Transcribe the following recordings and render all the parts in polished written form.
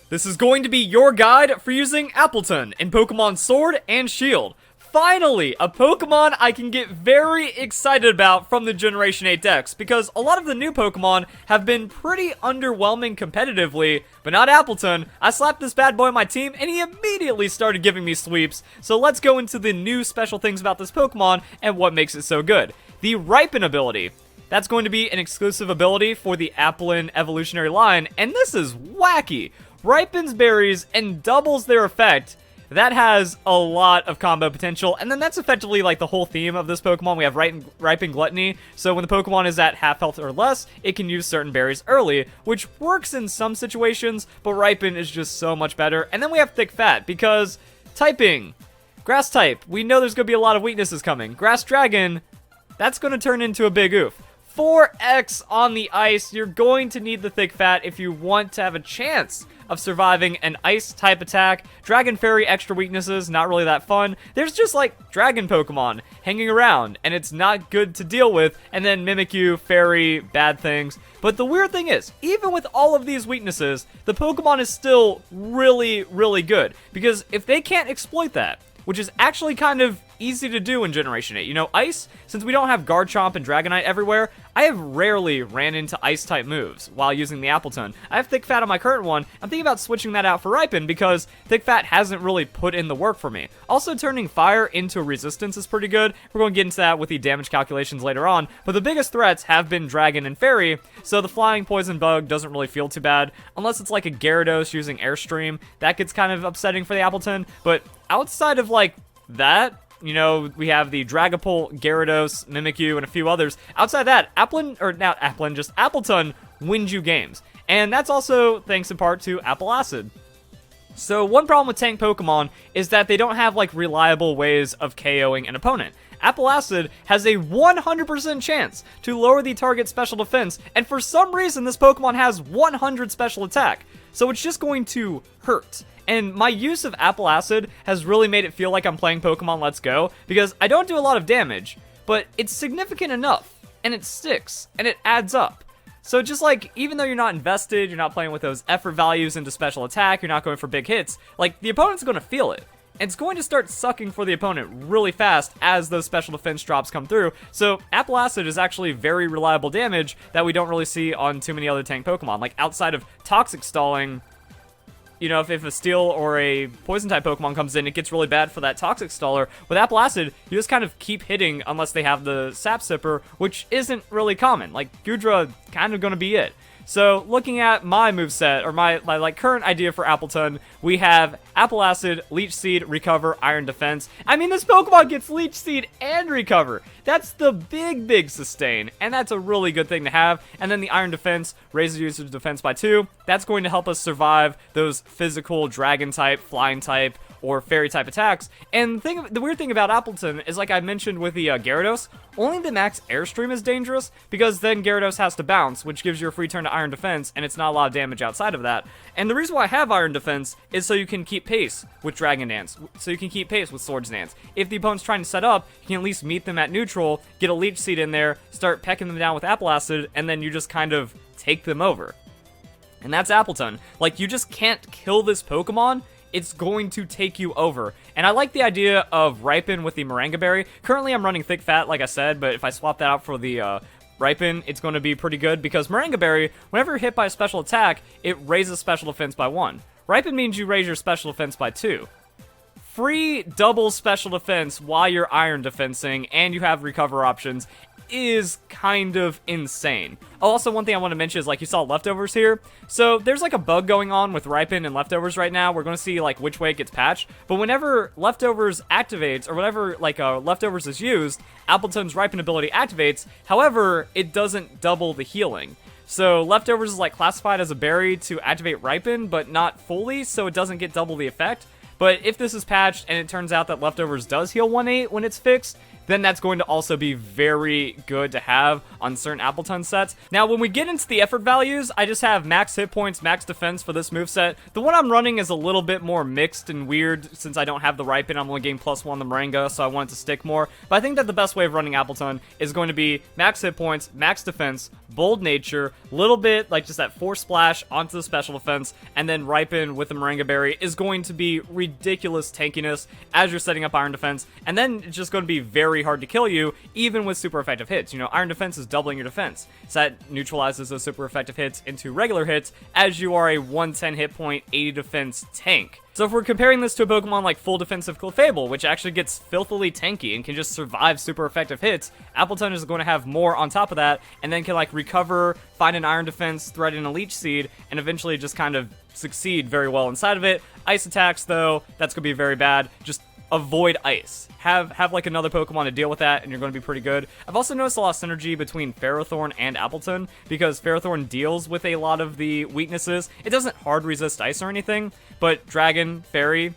This is going to be your guide for using Appletun in Pokemon Sword and Shield. Finally, a Pokemon I can get very excited about from the Generation 8 decks, because a lot of the new Pokemon have been pretty underwhelming competitively, but not Appletun. I slapped this bad boy on my team, and he immediately started giving me sweeps, so let's go into the new special things about this Pokemon and what makes it so good. The Ripen ability. That's going to be an exclusive ability for the Appletun evolutionary line, and this is wacky. Ripens berries and doubles their effect. That has a lot of combo potential, and then that's effectively like the whole theme of this Pokemon. We have Ripen Gluttony, so when the Pokemon is at half health or less, it can use certain berries early, which works in some situations, but Ripen is just so much better. And then we have Thick Fat, because typing, Grass type, we know there's going to be a lot of weaknesses coming. Grass Dragon, that's going to turn into a big oof. 4x on the ice, you're going to need the Thick Fat if you want to have a chance of surviving an ice type attack. Dragon Fairy extra weaknesses, not really that fun. There's just like dragon Pokemon hanging around, and it's not good to deal with. And then Mimikyu, Fairy, bad things. But the weird thing is, even with all of these weaknesses, the Pokemon is still really, really good. Because if they can't exploit that, which is actually kind of easy to do in Generation 8. You know, Ice, since we don't have Garchomp and Dragonite everywhere, I have rarely ran into Ice-type moves while using the Appletun. I have Thick Fat on my current one. I'm thinking about switching that out for Ripen because Thick Fat hasn't really put in the work for me. Also, turning Fire into Resistance is pretty good. We're going to get into that with the damage calculations later on, but the biggest threats have been Dragon and Fairy, so the Flying Poison Bug doesn't really feel too bad, unless it's like a Gyarados using Airstream. That gets kind of upsetting for the Appletun, but outside of like that, you know, we have the Dragapult, Gyarados, Mimikyu, and a few others. Outside that, Appletun wins you games. And that's also thanks in part to Apple Acid. So one problem with tank Pokemon is that they don't have like reliable ways of KOing an opponent. Apple Acid has a 100% chance to lower the target's special defense, and for some reason this Pokemon has 100 special attack. So it's just going to hurt. And my use of Apple Acid has really made it feel like I'm playing Pokemon Let's Go, because I don't do a lot of damage, but it's significant enough, and it sticks, and it adds up. So just like, even though you're not invested, you're not playing with those effort values into special attack, you're not going for big hits, like, the opponent's going to feel it. And it's going to start sucking for the opponent really fast as those special defense drops come through. So Apple Acid is actually very reliable damage that we don't really see on too many other tank Pokemon. Like, outside of Toxic Stalling, you know, if a Steel or a Poison-type Pokemon comes in, it gets really bad for that Toxic Staller. With Apple Acid, you just kind of keep hitting unless they have the Sap Sipper, which isn't really common. Like, Goodra kind of going to be it. So, looking at my moveset, or my like current idea for Appletun, we have Apple Acid, Leech Seed, Recover, Iron Defense. I mean, this Pokemon gets Leech Seed and Recover. That's the big sustain, and that's a really good thing to have. And then the Iron Defense raises user's defense by 2. That's going to help us survive those physical Dragon-type, Flying-type, or Fairy-type attacks. And the weird thing about Appletun is, like I mentioned with the Gyarados, only the max Airstream is dangerous, because then Gyarados has to bounce, which gives you a free turn to Iron Defense, and it's not a lot of damage outside of that. And the reason why I have Iron Defense is so you can keep pace with Dragon Dance, so you can keep pace with Swords Dance. If the opponent's trying to set up, you can at least meet them at neutral, get a Leech Seed in there, start pecking them down with Apple Acid, and then you just kind of take them over. And that's Appletun. Like, you just can't kill this Pokemon. It's going to take you over. And I like the idea of Ripen with the Moringa Berry. Currently, I'm running Thick Fat, like I said, but if I swap that out for the Ripen, it's going to be pretty good, because Moringa Berry, whenever you're hit by a special attack, it raises special defense by 1. Ripen means you raise your special defense by 2. Free double special defense while you're Iron Defensing, and you have recover options, is kind of insane. Also, one thing I want to mention is, like, you saw Leftovers here. So there's like a bug going on with Ripen and Leftovers right now. We're going to see like which way it gets patched. But whenever Leftovers activates, or whenever like Leftovers is used, Appletun's Ripen ability activates. However, it doesn't double the healing. So Leftovers is like classified as a berry to activate Ripen, but not fully, so it doesn't get double the effect. But if this is patched and it turns out that Leftovers does heal 1/8 when it's fixed, then that's going to also be very good to have on certain Appletun sets. Now, when we get into the effort values, I just have max hit points, max defense for this moveset. The one I'm running is a little bit more mixed and weird since I don't have the Ripen. I'm only getting +1 the Moringa, so I want it to stick more. But I think that the best way of running Appletun is going to be max hit points, max defense, bold nature, little bit like just that force splash onto the special defense, and then Ripen with the Moringa Berry is going to be ridiculous tankiness as you're setting up Iron Defense, and then it's just going to be very hard to kill you, even with super effective hits. You know, Iron Defense is doubling your defense, so that neutralizes those super effective hits into regular hits, as you are a 110 hit point, 80 defense tank. So if we're comparing this to a Pokemon like Full Defensive Clefable, which actually gets filthily tanky and can just survive super effective hits, Appletun is going to have more on top of that, and then can like recover, find an Iron Defense, thread in a Leech Seed, and eventually just kind of succeed very well inside of it. Ice attacks, though, that's going to be very bad. Just avoid ice. Have like another Pokemon to deal with that, and you're going to be pretty good. I've also noticed a lot of synergy between Ferrothorn and Appletun, because Ferrothorn deals with a lot of the weaknesses. It doesn't hard resist ice or anything, but Dragon, Fairy,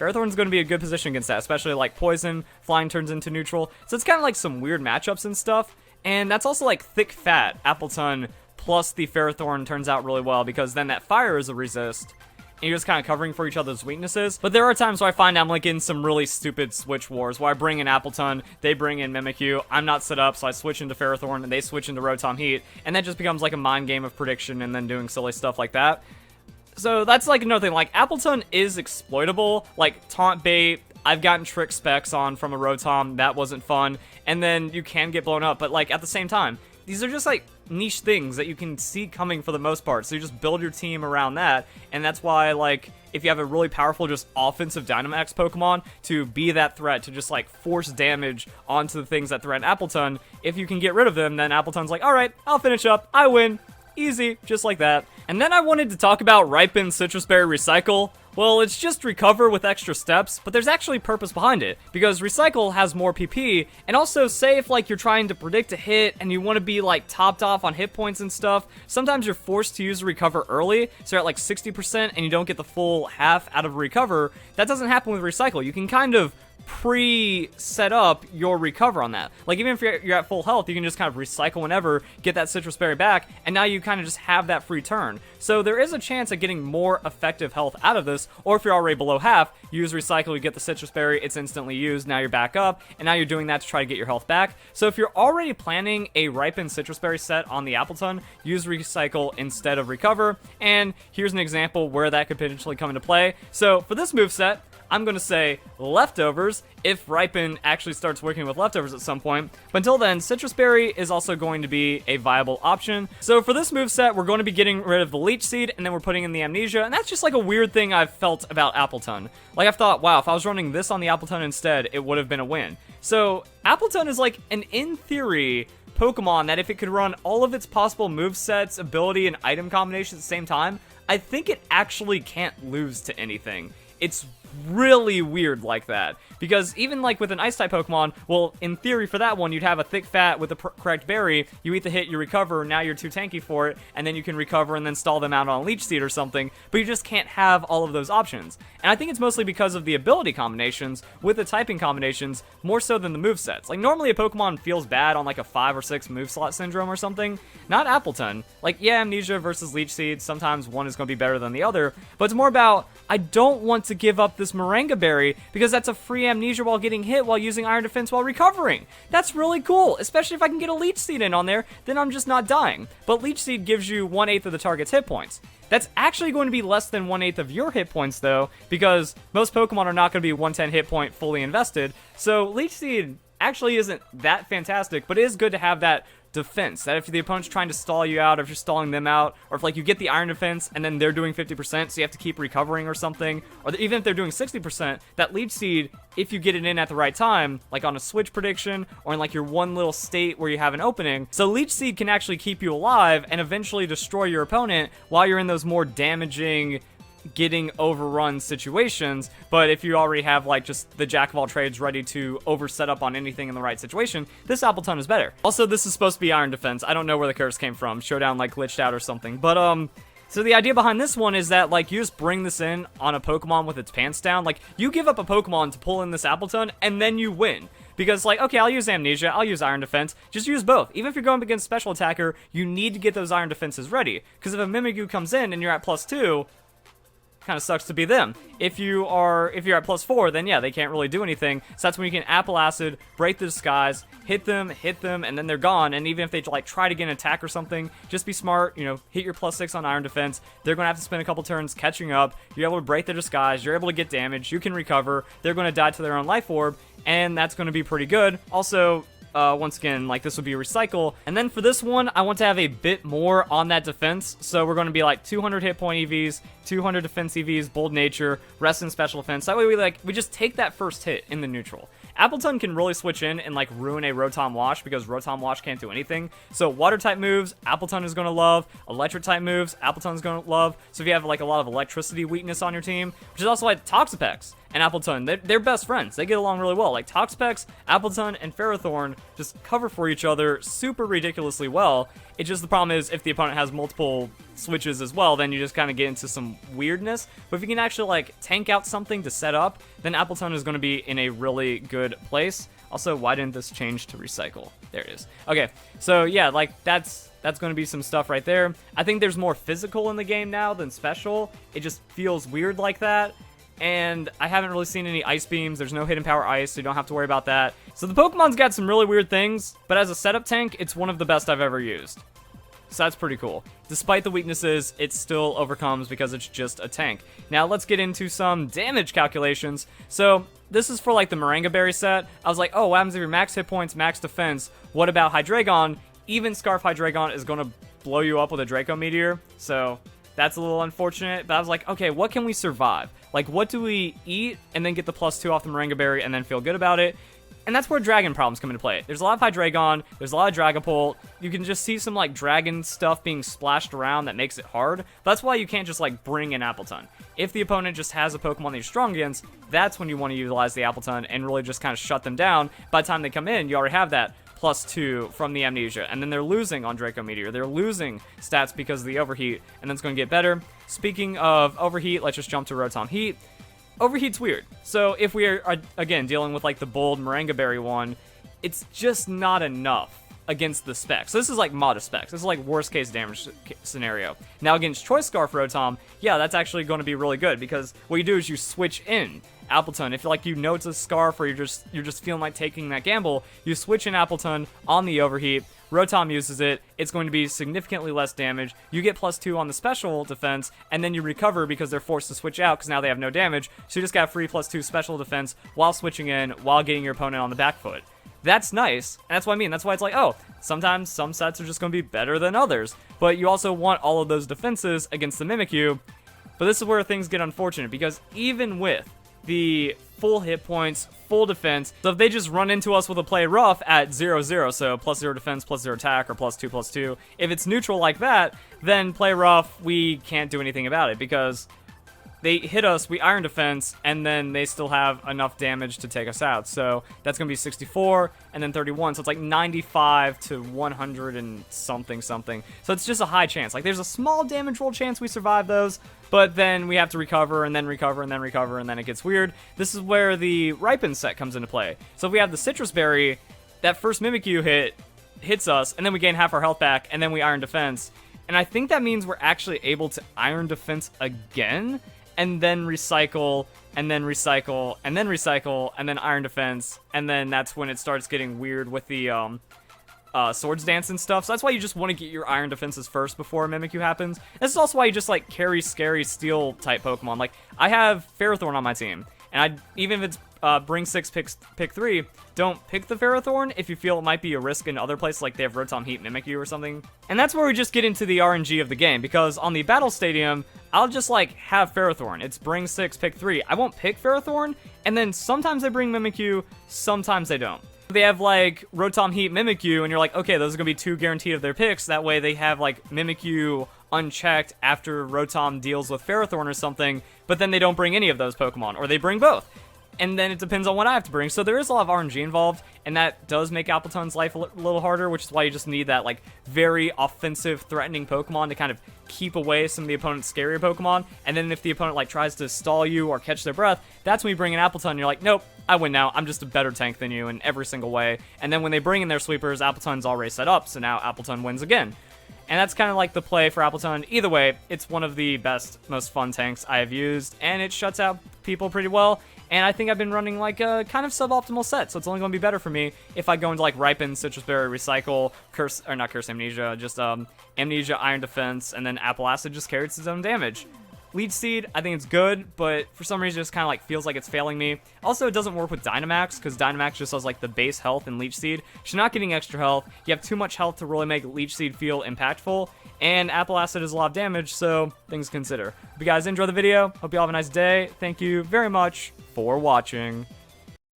Ferrothorn's going to be a good position against that, especially like Poison, Flying turns into neutral. So it's kind of like some weird matchups and stuff, and that's also like Thick Fat Appletun plus the Ferrothorn turns out really well, because then that Fire is a resist, and you're just kind of covering for each other's weaknesses. But there are times where I find I'm like in some really stupid switch wars, where I bring in Appletun, they bring in Mimikyu, I'm not set up, so I switch into Ferrothorn, and they switch into Rotom Heat, and that just becomes like a mind game of prediction and then doing silly stuff like that. So that's like another thing, like Appletun is exploitable, like Taunt Bait, I've gotten Trick Specs on from a Rotom, that wasn't fun, and then you can get blown up, but like at the same time, these are just like niche things that you can see coming for the most part, so you just build your team around that, and that's why, like, if you have a really powerful just offensive Dynamax Pokemon to be that threat, to just like force damage onto the things that threaten Appletun, if you can get rid of them, then Appletun's like, alright, I'll finish up, I win, easy, just like that. And then I wanted to talk about Ripen Citrus Berry Recycle. Well, it's just recover with extra steps, but there's actually purpose behind it, because Recycle has more PP, and also say if like you're trying to predict a hit and you want to be like topped off on hit points and stuff, sometimes you're forced to use Recover early, so you're at like 60% and you don't get the full half out of Recover. That doesn't happen with Recycle. You can kind of pre-set up your recover on that. Like, even if you're at full health, you can just kind of recycle whenever, get that Citrus Berry back, and now you kind of just have that free turn. So there is a chance at getting more effective health out of this, or if you're already below half, use Recycle, you get the Citrus Berry, it's instantly used, now you're back up, and now you're doing that to try to get your health back. So if you're already planning a Ripen Citrus Berry set on the Appletun, use Recycle instead of Recover, and here's an example where that could potentially come into play. So for this moveset, I'm going to say Leftovers, if Ripen actually starts working with Leftovers at some point. But until then, Citrus Berry is also going to be a viable option. So for this moveset, we're going to be getting rid of the Leech Seed, and then we're putting in the Amnesia, and that's just like a weird thing I've felt about Appletun. Like, I've thought, wow, if I was running this on the Appletun instead, it would have been a win. So Appletun is like an, in theory, Pokemon that if it could run all of its possible movesets, ability, and item combinations at the same time, I think it actually can't lose to anything. It's really weird like that, because even like with an Ice-type Pokemon, well, in theory for that one, you'd have a Thick Fat with the correct berry, you eat the hit, you recover, now you're too tanky for it, and then you can recover and then stall them out on a Leech Seed or something, but you just can't have all of those options. And I think it's mostly because of the ability combinations with the typing combinations, more so than the movesets. Like, normally a Pokemon feels bad on like a 5 or 6 move slot syndrome or something, not Appletun. Like, yeah, Amnesia versus Leech Seed, sometimes one is going to be better than the other, but it's more about, I don't want to give up this Moringa Berry, because that's a free Amnesia while getting hit while using Iron Defense while recovering. That's really cool, especially if I can get a Leech Seed in on there, then I'm just not dying. But Leech Seed gives you 1/8 of the target's hit points. That's actually going to be less than 1/8 of your hit points though, because most Pokemon are not going to be 110 hit point fully invested, so Leech Seed actually isn't that fantastic, but it is good to have that defense, that if the opponent's trying to stall you out, or if you're stalling them out, or if like you get the Iron Defense and then they're doing 50%, so you have to keep recovering or something, or even if they're doing 60%, that Leech Seed, if you get it in at the right time, like on a switch prediction, or in like your one little state where you have an opening, so Leech Seed can actually keep you alive and eventually destroy your opponent while you're in those more damaging, getting overrun situations. But if you already have like just the jack of all trades ready to over set up on anything in the right situation, this Appletun is better. Also, this is supposed to be Iron Defense. I don't know where the curse came from. Showdown like glitched out or something. But so the idea behind this one is that like you just bring this in on a Pokemon with its pants down. Like, you give up a Pokemon to pull in this Appletun and then you win. Because, like, okay, I'll use Amnesia, I'll use Iron Defense, just use both. Even if you're going up against Special Attacker, you need to get those Iron Defenses ready. Because if a Mimikyu comes in and you're at +2, kind of sucks to be them. If you're at +4, then yeah, they can't really do anything. So that's when you can Apple Acid, break the disguise, hit them, and then they're gone. And even if they like try to get an attack or something, just be smart, you know, hit your +6 on Iron Defense. They're going to have to spend a couple turns catching up. You're able to break their disguise, you're able to get damage, you can recover, they're going to die to their own life orb, and that's going to be pretty good. Also, once again, like, this would be recycle. And then for this one, I want to have a bit more on that defense. So we're going to be like 200 hit point EVs, 200 defense EVs, bold nature, rest and special defense. That way we just take that first hit in the neutral. Appletun can really switch in and like ruin a Rotom Wash because Rotom Wash can't do anything. So water type moves, Appletun is going to love. Electric type moves, Appletun's going to love. So if you have like a lot of electricity weakness on your team, which is also like Toxapex and Appletun, they're best friends. They get along really well. Like Toxapex, Appletun, and Ferrothorn just cover for each other super ridiculously well. It's just the problem is if the opponent has multiple switches as well, then you just kind of get into some weirdness. But if you can actually like tank out something to set up, then Appletun is going to be in a really good place. Also, why didn't this change to recycle? There it is. Okay, so yeah, like that's going to be some stuff right there. I think there's more physical in the game now than special. It just feels weird like that. And I haven't really seen any ice beams. There's no hidden power ice, so you don't have to worry about that. So the Pokemon's got some really weird things, but as a setup tank, it's one of the best I've ever used. So that's pretty cool. Despite the weaknesses, it still overcomes because it's just a tank. Now let's get into some damage calculations. So this is for like the Moringa Berry set. I was like, oh, what happens if your max hit points, max defense? What about Hydreigon? Even Scarf Hydreigon is going to blow you up with a Draco Meteor. So that's a little unfortunate. But I was like, okay, what can we survive? Like, what do we eat and then get the +2 off the Moringa Berry and then feel good about it? And that's where dragon problems come into play. There's a lot of Hydreigon, there's a lot of Dragapult. You can just see some like dragon stuff being splashed around that makes it hard. But that's why you can't just like bring in Appletun. If the opponent just has a Pokemon that you're strong against, that's when you want to utilize the Appletun and really just kind of shut them down. By the time they come in, you already have that +2 from the Amnesia. And then they're losing on Draco Meteor. They're losing stats because of the Overheat, and then it's going to get better. Speaking of Overheat, let's just jump to Rotom Heat. Overheat's weird. So if we are, again, dealing with like the bold Moringa Berry one, it's just not enough against the specs. So this is like modest specs. This is like worst case damage scenario. Now against Choice Scarf Rotom, yeah, that's actually going to be really good because what you do is you switch in Appletun. If like you know it's a Scarf or you're just feeling like taking that gamble, you switch in Appletun on the Overheat. Rotom uses it, it's going to be significantly less damage, you get +2 on the special defense, and then you recover because they're forced to switch out because now they have no damage, so you just got free +2 special defense while switching in, while getting your opponent on the back foot. That's nice, and that's what I mean, that's why it's like, oh, sometimes some sets are just going to be better than others, but you also want all of those defenses against the Mimikyu, but this is where things get unfortunate, because even with the full hit points, full defense, so if they just run into us with a play rough at 0-0, so +0 defense, +0 attack, or +2/+2, if it's neutral like that, then play rough, we can't do anything about it, because they hit us, we Iron Defense, and then they still have enough damage to take us out. So that's going to be 64, and then 31, so it's like 95 to 100 and something. So it's just a high chance. Like, there's a small damage roll chance we survive those, but then we have to recover, and then recover, and then recover, and then it gets weird. This is where the Ripen set comes into play. So if we have the Citrus Berry, that first Mimikyu hits us, and then we gain half our health back, and then we Iron Defense. And I think that means we're actually able to Iron Defense again, and then recycle, and then recycle, and then recycle, and then Iron Defense, and then that's when it starts getting weird with the Swords Dance and stuff. So that's why you just want to get your Iron Defenses first before a Mimikyu happens. This is also why you just like carry scary Steel type Pokemon. Like, I have Ferrothorn on my team, and even if it's bring 6, pick 3, don't pick the Ferrothorn if you feel it might be a risk in other places, like they have Rotom Heat Mimikyu or something. And that's where we just get into the RNG of the game, because on the Battle Stadium, I'll just like have Ferrothorn. It's bring 6, pick 3. I won't pick Ferrothorn, and then sometimes they bring Mimikyu, sometimes they don't. They have like Rotom Heat Mimikyu, and you're like, okay, those are gonna be 2 guaranteed of their picks. That way they have like Mimikyu unchecked after Rotom deals with Ferrothorn or something, but then they don't bring any of those Pokemon, or they bring both. And then it depends on what I have to bring. So there is a lot of RNG involved, and that does make Appletun's life a little harder, which is why you just need that like very offensive, threatening Pokemon to kind of keep away some of the opponent's scarier Pokemon. And then if the opponent like tries to stall you or catch their breath, that's when you bring an Appletun and you're like, nope, I win now. I'm just a better tank than you in every single way. And then when they bring in their sweepers, Appletun's already set up, so now Appletun wins again. And that's kind of like the play for Appletun. Either way, it's one of the best, most fun tanks I have used, and it shuts out people pretty well. And I think I've been running like a kind of suboptimal set, so it's only going to be better for me if I go into like Ripen, Citrus Berry, Recycle, Curse, or not Curse Amnesia, just Amnesia, Iron Defense, and then Apple Acid just carries its own damage. Leech Seed, I think it's good, but for some reason it just kind of like feels like it's failing me. Also, it doesn't work with Dynamax, because Dynamax just has like the base health in Leech Seed. You're not getting extra health. You have too much health to really make Leech Seed feel impactful, and Apple Acid is a lot of damage, so things to consider. Hope you guys enjoy the video. Hope you all have a nice day. Thank you very much for watching.